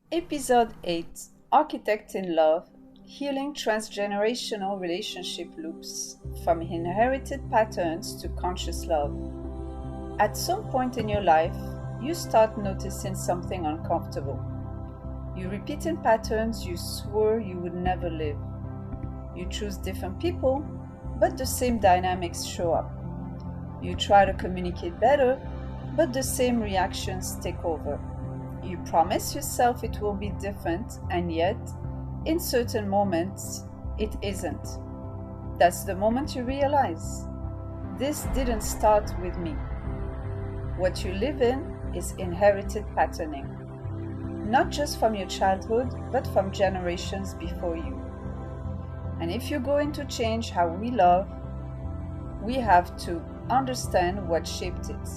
Episode 8: Architecting Love: Healing Transgenerational Relationship Loops from Inherited Patterns to Conscious Love. At some point in your life, you start noticing something uncomfortable. You repeat in patterns you swore you would never live. You choose different people, but the same dynamics show up. You try to communicate better, but the same reactions take over. You promise yourself it will be different, and yet, in certain moments, it isn't. That's the moment you realize, this didn't start with me. What you live in is inherited patterning, not just from your childhood, but from generations before you. And if you're going to change how we love, we have to understand what shaped it.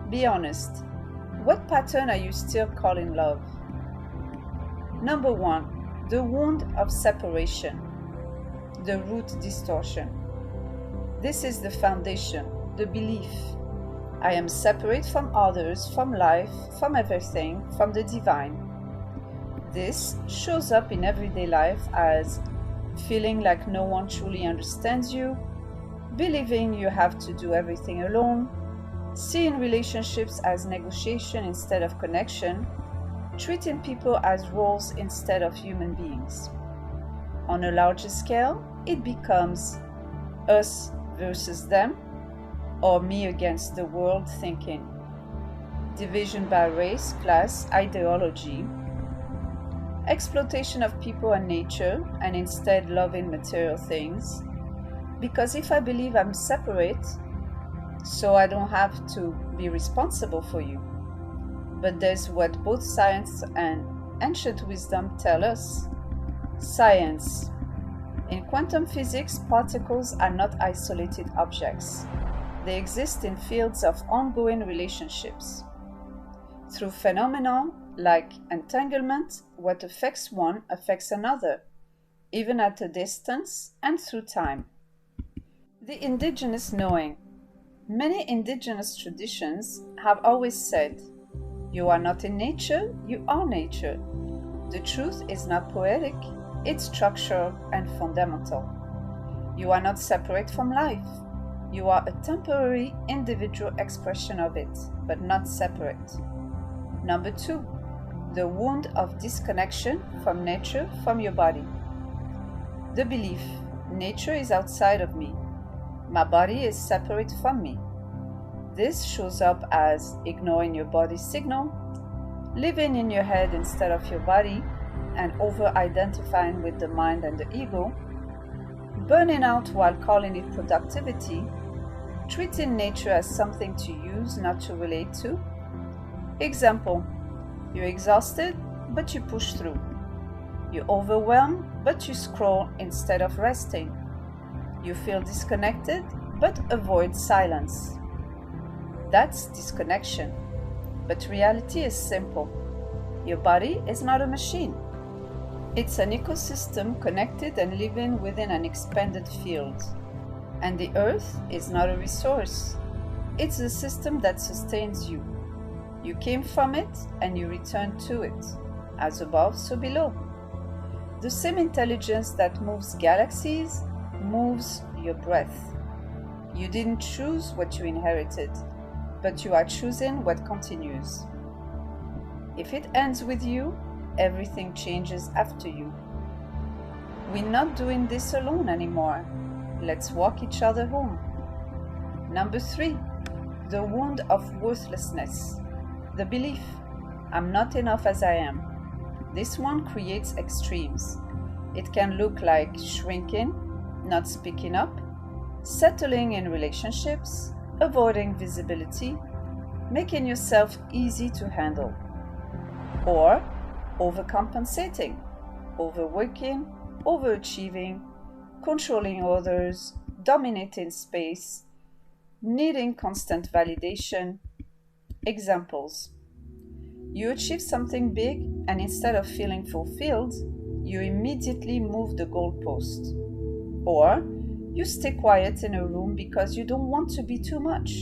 Be honest. What pattern are you still calling love? Number 1, the wound of separation, the root distortion. This is the foundation, the belief. I am separate from others, from life, from everything, from the divine. This shows up in everyday life as feeling like no one truly understands you, believing you have to do everything alone, seeing relationships as negotiation instead of connection, treating people as roles instead of human beings. On a larger scale, it becomes us versus them, or me against the world thinking. Division by race, class, ideology, exploitation of people and nature, and instead loving material things. Because if I believe I'm separate, so I don't have to be responsible for you. But there's what both science and ancient wisdom tell us. Science. In quantum physics, particles are not isolated objects. They exist in fields of ongoing relationships. Through phenomena like entanglement, what affects one affects another, even at a distance and through time. The indigenous knowing. Many indigenous traditions have always said, you are not in nature, you are nature. The truth is not poetic, it's structural and fundamental. You are not separate from life. You are a temporary individual expression of it, but not separate. Number 2, the wound of disconnection from nature, from your body. The belief, nature is outside of me. My body is separate from me. This shows up as ignoring your body's signal, living in your head instead of your body, and over-identifying with the mind and the ego, burning out while calling it productivity, treating nature as something to use, not to relate to. Example, you're exhausted, but you push through. You're overwhelmed, but you scroll instead of resting. You feel disconnected, but avoid silence. That's disconnection. But reality is simple. Your body is not a machine. It's an ecosystem connected and living within an expanded field. And the earth is not a resource. It's a system that sustains you. You came from it and you return to it. As above, so below. The same intelligence that moves galaxies moves your breath. You didn't choose what you inherited, but you are choosing what continues. If it ends with you, everything changes after you. We're not doing this alone anymore. Let's walk each other home. Number 3, the wound of worthlessness. The belief, I'm not enough as I am. This one creates extremes. It can look like shrinking, not speaking up, settling in relationships, avoiding visibility, making yourself easy to handle, or overcompensating, overworking, overachieving, controlling others, dominating space, needing constant validation. Examples. You achieve something big and instead of feeling fulfilled, you immediately move the goalpost. Or you stay quiet in a room because you don't want to be too much.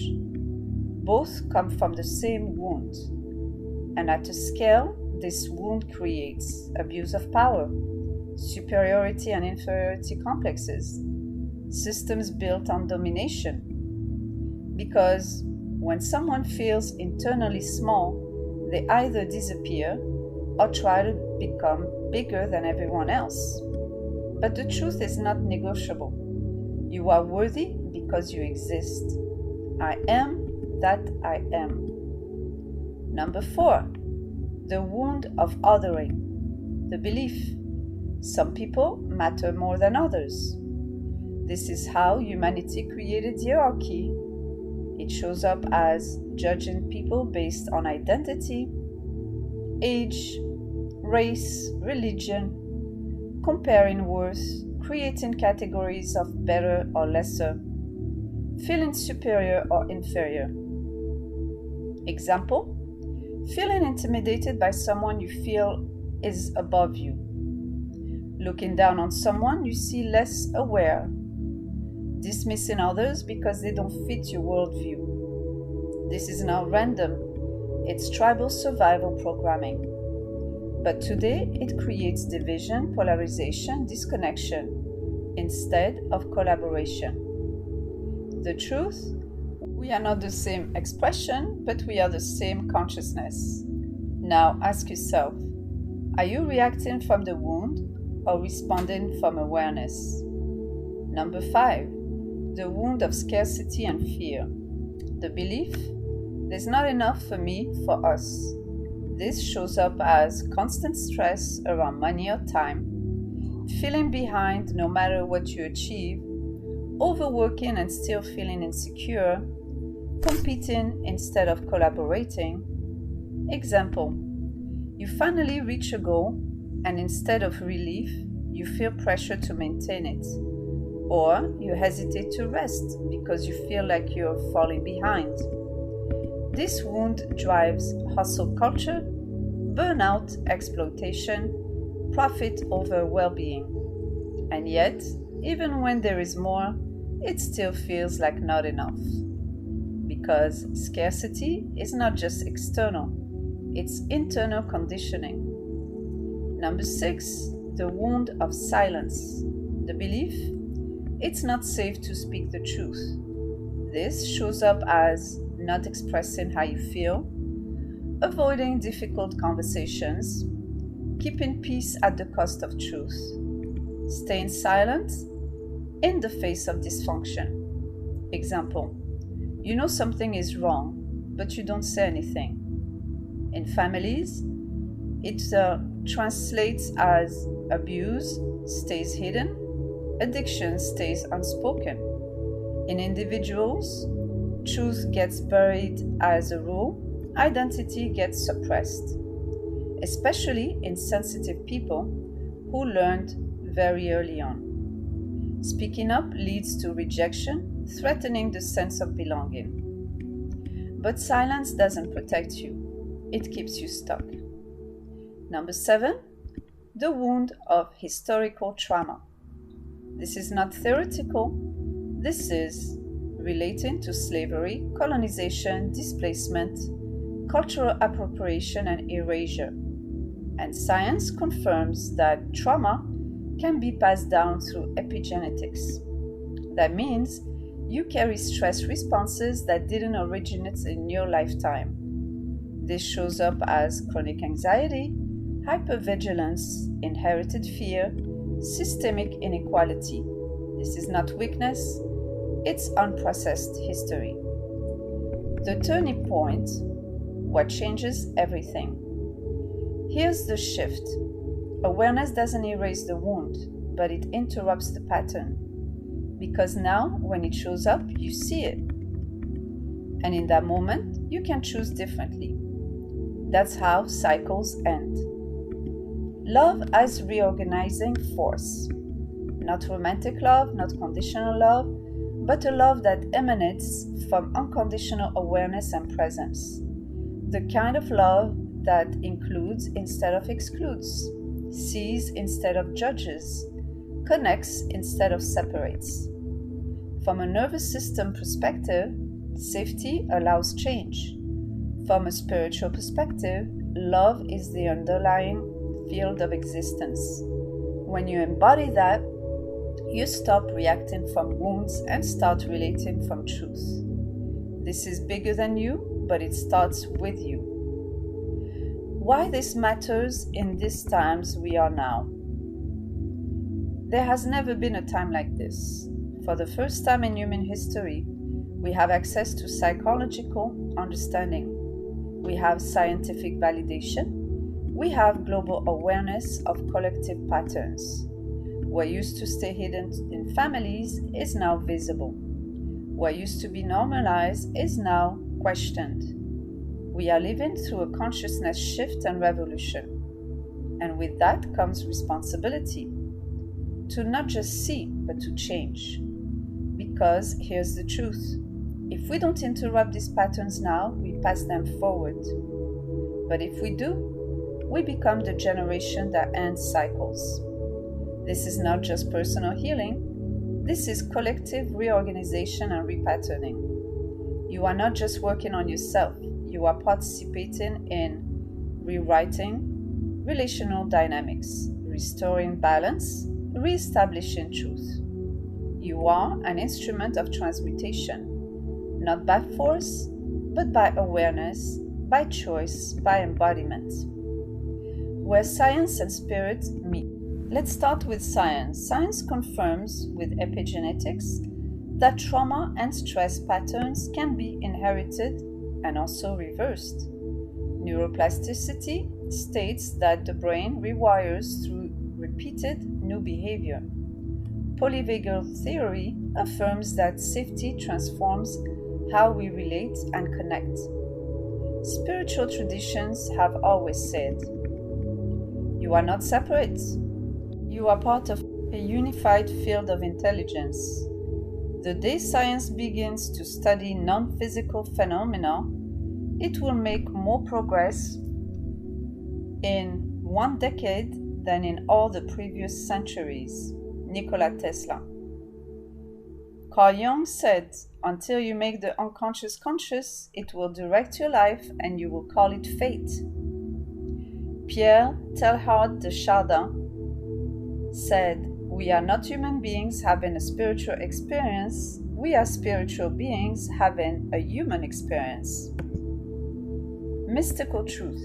Both come from the same wound. And at a scale, this wound creates abuse of power, superiority and inferiority complexes, systems built on domination. Because when someone feels internally small, they either disappear or try to become bigger than everyone else. But the truth is not negotiable. You are worthy because you exist. I am that I am. Number 4, the wound of othering, the belief some people matter more than others. This is how humanity created hierarchy. It shows up as judging people based on identity, age, race, religion, comparing worth, creating categories of better or lesser, feeling superior or inferior. Example: feeling intimidated by someone you feel is above you. Looking down on someone you see less aware. Dismissing others because they don't fit your worldview. This is not random, it's tribal survival programming. But today it creates division, polarization, disconnection, instead of collaboration. The truth? We are not the same expression, but we are the same consciousness. Now ask yourself, are you reacting from the wound or responding from awareness? Number 5, the wound of scarcity and fear. The belief, there's not enough for me, for us. This shows up as constant stress around money or time, feeling behind no matter what you achieve, overworking and still feeling insecure, competing instead of collaborating. Example: you finally reach a goal and instead of relief, you feel pressure to maintain it. Or you hesitate to rest because you feel like you're falling behind. This wound drives hustle culture, burnout, exploitation, profit over well-being. And yet, even when there is more, it still feels like not enough. Because scarcity is not just external, it's internal conditioning. Number 6, the wound of silence. The belief, it's not safe to speak the truth. This shows up as not expressing how you feel, avoiding difficult conversations, keeping peace at the cost of truth, staying silent in the face of dysfunction. Example: you know something is wrong, but you don't say anything. In families, it translates as abuse stays hidden, addiction stays unspoken. In individuals, truth gets buried as a rule, identity gets suppressed, especially in sensitive people who learned very early on. Speaking up leads to rejection, threatening the sense of belonging. But silence doesn't protect you, it keeps you stuck. Number 7, the wound of historical trauma. This is not theoretical, this is relating to slavery, colonization, displacement, cultural appropriation, and erasure. And science confirms that trauma can be passed down through epigenetics. That means you carry stress responses that didn't originate in your lifetime. This shows up as chronic anxiety, hypervigilance, inherited fear, systemic inequality. This is not weakness, it's unprocessed history. The turning point, what changes everything. Here's the shift. Awareness doesn't erase the wound, but it interrupts the pattern. Because now, when it shows up, you see it. And in that moment, you can choose differently. That's how cycles end. Love as reorganizing force. Not romantic love, not conditional love, but a love that emanates from unconditional awareness and presence. The kind of love that includes instead of excludes, sees instead of judges, connects instead of separates. From a nervous system perspective, safety allows change. From a spiritual perspective, love is the underlying field of existence. When you embody that, you stop reacting from wounds and start relating from truth. This is bigger than you, but it starts with you. Why this matters in these times we are now? There has never been a time like this. For the first time in human history, we have access to psychological understanding. We have scientific validation. We have global awareness of collective patterns. What used to stay hidden in families is now visible. What used to be normalized is now questioned. We are living through a consciousness shift and revolution. And with that comes responsibility. To not just see, but to change. Because here's the truth. If we don't interrupt these patterns now, we pass them forward. But if we do, we become the generation that ends cycles. This is not just personal healing. This is collective reorganization and repatterning. You are not just working on yourself. You are participating in rewriting relational dynamics, restoring balance, re-establishing truth. You are an instrument of transmutation, not by force, but by awareness, by choice, by embodiment. Where science and spirit meet. Let's start with science. Science confirms with epigenetics that trauma and stress patterns can be inherited and also reversed. Neuroplasticity states that the brain rewires through repeated new behavior. Polyvagal theory affirms that safety transforms how we relate and connect. Spiritual traditions have always said, you are not separate. You are part of a unified field of intelligence. The day science begins to study non-physical phenomena, it will make more progress in 1 decade than in all the previous centuries. Nikola Tesla. Carl Jung said, until you make the unconscious conscious, it will direct your life and you will call it fate. Pierre Teilhard de Chardin said, we are not human beings having a spiritual experience, we are spiritual beings having a human experience. Mystical truth.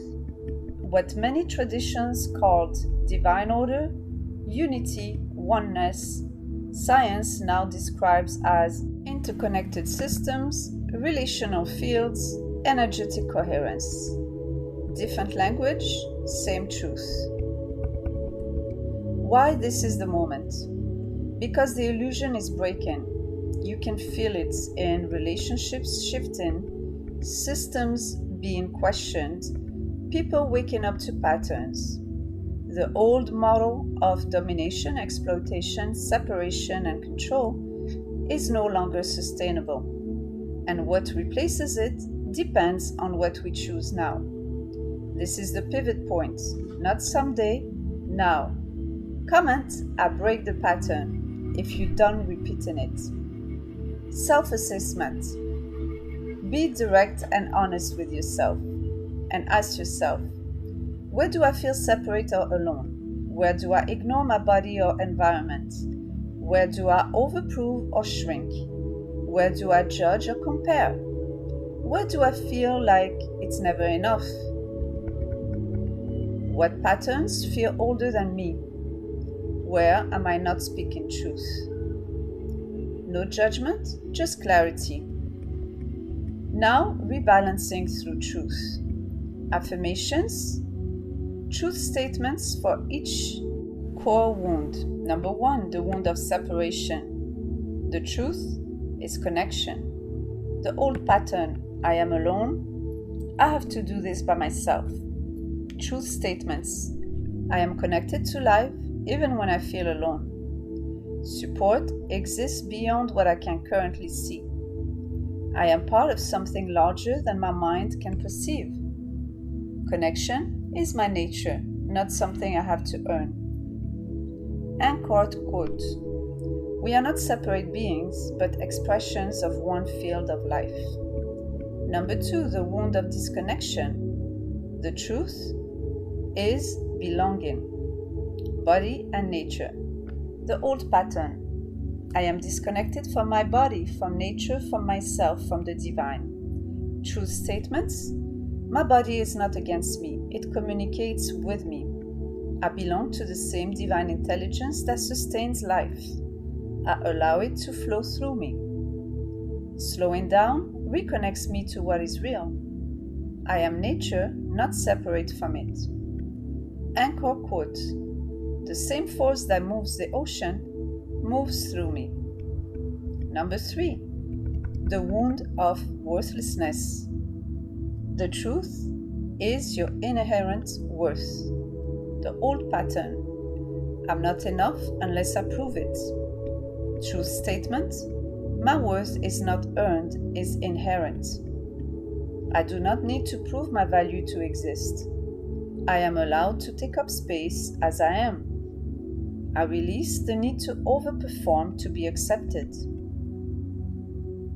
What many traditions called divine order, unity, oneness, science now describes as interconnected systems, relational fields, energetic coherence. Different language, same truth. Why this is the moment? Because the illusion is breaking. You can feel it in relationships shifting, systems being questioned, people waking up to patterns. The old model of domination, exploitation, separation, and control is no longer sustainable. And what replaces it depends on what we choose now. This is the pivot point, not someday, now. Comment, I break the pattern if you're done repeating it. Self-assessment. Be direct and honest with yourself and ask yourself, where do I feel separate or alone? Where do I ignore my body or environment? Where do I overprove or shrink? Where do I judge or compare? Where do I feel like it's never enough? What patterns feel older than me? Where am I not speaking truth? No judgment, just clarity. Now, rebalancing through truth. Affirmations, truth statements for each core wound. Number 1, the wound of separation. The truth is connection. The old pattern, I am alone. I have to do this by myself. Truth statements, I am connected to life even when I feel alone. Support exists beyond what I can currently see. I am part of something larger than my mind can perceive. Connection is my nature, not something I have to earn. Anchored quote. We are not separate beings, but expressions of one field of life. Number 2, the wound of disconnection. The truth is belonging, body and nature. The old pattern. I am disconnected from my body, from nature, from myself, from the divine. Truth statements. My body is not against me. It communicates with me. I belong to the same divine intelligence that sustains life. I allow it to flow through me. Slowing down reconnects me to what is real. I am nature, not separate from it. Anchor quote. The same force that moves the ocean moves through me. Number 3. The wound of worthlessness. The truth is your inherent worth. The old pattern. I'm not enough unless I prove it. Truth statement. My worth is not earned, is inherent. I do not need to prove my value to exist. I am allowed to take up space as I am. I release the need to overperform to be accepted.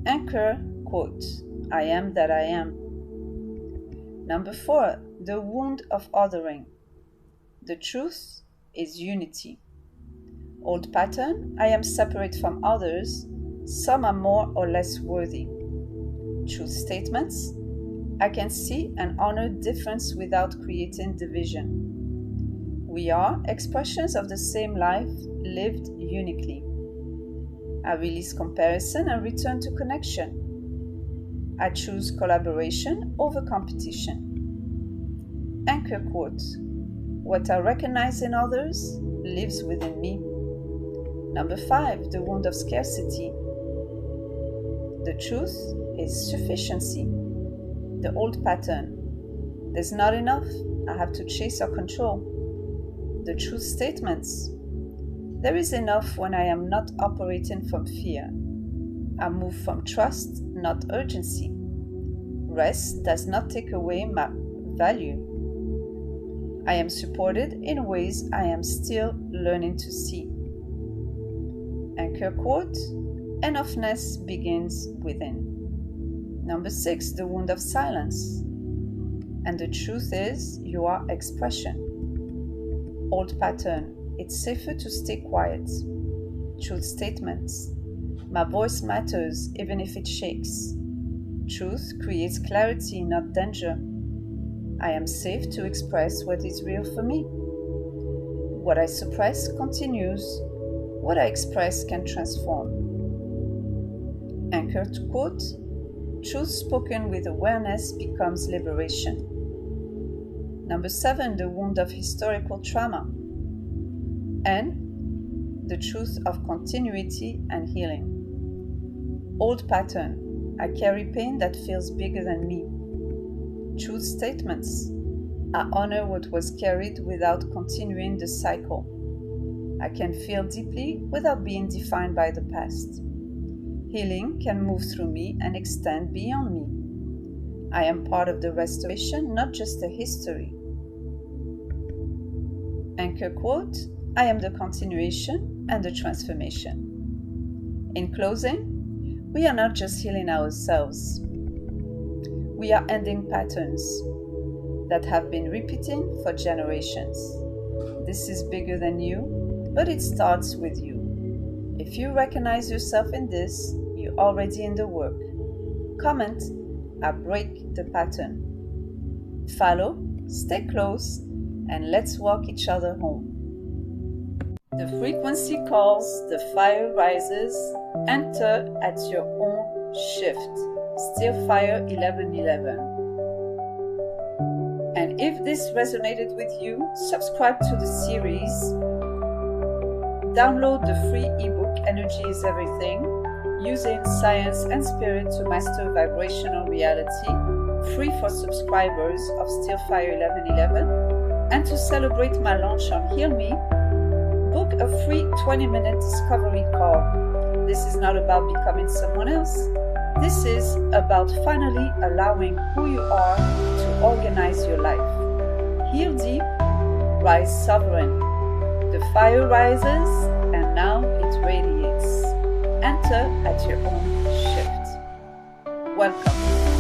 Anchor quote. I am that I am. Number 4. The wound of othering. The truth is unity. Old pattern. I am separate from others. Some are more or less worthy. Truth statements. I can see and honor difference without creating division. We are expressions of the same life lived uniquely. I release comparison and return to connection. I choose collaboration over competition. Anchor quote. What I recognize in others lives within me. Number 5. The wound of scarcity. The truth is sufficiency. The old pattern. There's not enough. I have to chase or control. The truth statements. There is enough when I am not operating from fear. I move from trust, not urgency. Rest does not take away my value. I am supported in ways I am still learning to see. Anchor quote. Enoughness begins within. Number 6. The wound of silence. And the truth is, you are expression. Old pattern. It's safer to stay quiet. Truth statements. My voice matters even if it shakes. Truth creates clarity, not danger. I am safe to express what is real for me. What I suppress continues. What I express can transform. Anchor quote. Truth spoken with awareness becomes liberation. Number 7. The wound of historical trauma. And the truth of continuity and healing. Old pattern. I carry pain that feels bigger than me. Truth statements. I honor what was carried without continuing the cycle. I can feel deeply without being defined by the past. Healing can move through me and extend beyond me. I am part of the restoration, not just a history. Anchor quote. I am the continuation and the transformation. In closing, we are not just healing ourselves. We are ending patterns that have been repeating for generations. This is bigger than you, but it starts with you. If you recognize yourself in this, you're already in the work. Comment, I break the pattern. Follow, stay close, and let's walk each other home. The frequency calls, the fire rises, enter at your own shift. Still Fire 1111. And if this resonated with you, subscribe to the series. Download the free ebook Energy is Everything, using science and spirit to master vibrational reality, free for subscribers of Still Fire 1111. And to celebrate my launch on Heal Me, book a free 20-minute discovery call. This is not about becoming someone else. This is about finally allowing who you are to organize your life. Heal deep, rise sovereign. The fire rises and now it radiates. Enter at your own shift. Welcome.